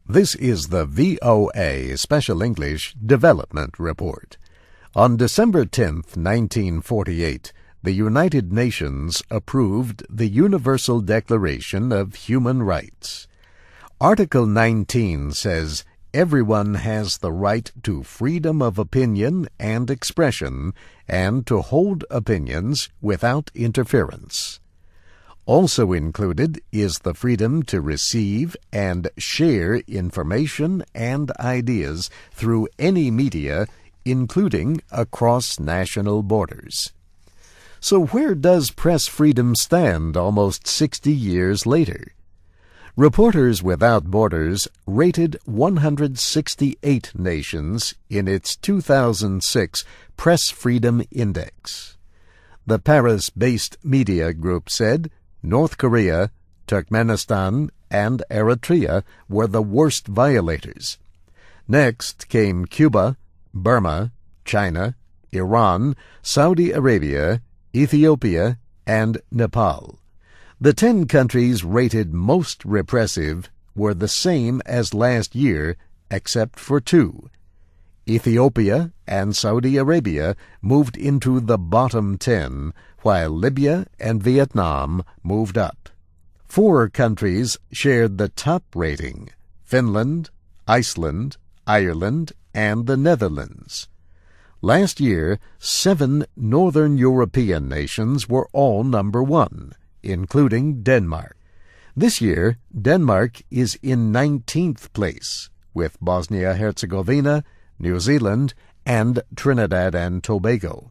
This is the VOA Special English Development Report. On December 10th, 1948, the United Nations approved the Universal Declaration of Human Rights. Article 19 says everyone has the right to freedom of opinion and expression and to hold opinions without interference. Also included is the freedom to receive and share information and ideas through any media, including across national borders. So where does press freedom stand almost 60 years later? Reporters Without Borders rated 168 nations in its 2006 Press Freedom Index. The Paris-based media group said North Korea, Turkmenistan, and Eritrea were the worst violators. Next came Cuba, Burma, China, Iran, Saudi Arabia, Ethiopia, and Nepal. The 10 countries rated most repressive were the same as last year, except for 2. Ethiopia and Saudi Arabia moved into the bottom 10, while Libya and Vietnam moved up. 4 countries shared the top rating: Finland, Iceland, Ireland, and the Netherlands. Last year, 7 Northern European nations were all number 1, including Denmark. This year, Denmark is in 19th place, with Bosnia-Herzegovina, New Zealand, and Trinidad and Tobago.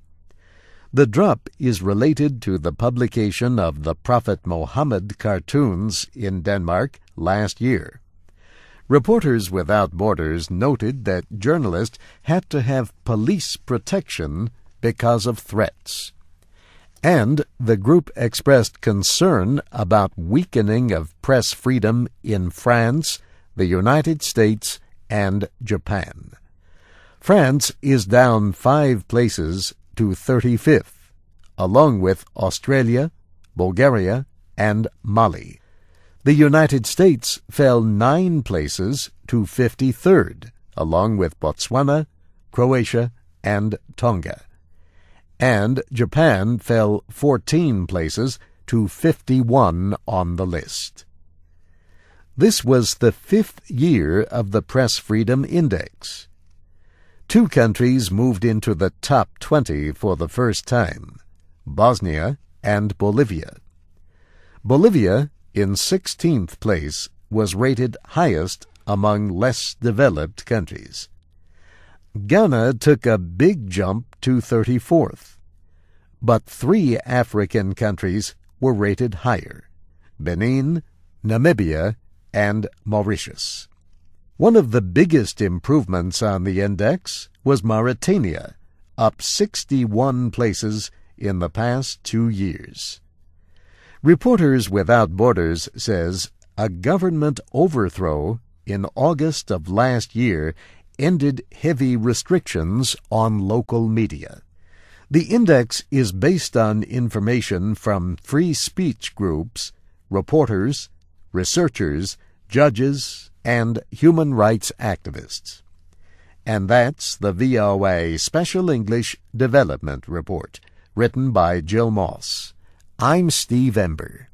The drop is related to the publication of the Prophet Muhammad cartoons in Denmark last year. Reporters Without Borders noted that journalists had to have police protection because of threats. And the group expressed concern about weakening of press freedom in France, the United States, and Japan. France is down 5 places to 35th, along with Australia, Bulgaria, and Mali. The United States fell 9 places to 53rd, along with Botswana, Croatia, and Tonga. And Japan fell 14 places to 51 on the list. This was the 5th year of the Press Freedom Index. 2 countries moved into the top 20 for the first time: Bosnia and Bolivia. Bolivia, in 16th place, was rated highest among less developed countries. Ghana took a big jump to 34th, but 3 African countries were rated higher: Benin, Namibia, and Mauritius. One of the biggest improvements on the index was Mauritania, up 61 places in the past 2 years. Reporters Without Borders says a government overthrow in August of last year ended heavy restrictions on local media. The index is based on information from free speech groups, reporters, researchers, judges, and human rights activists. And that's the VOA Special English Development Report, written by Jill Moss. I'm Steve Ember.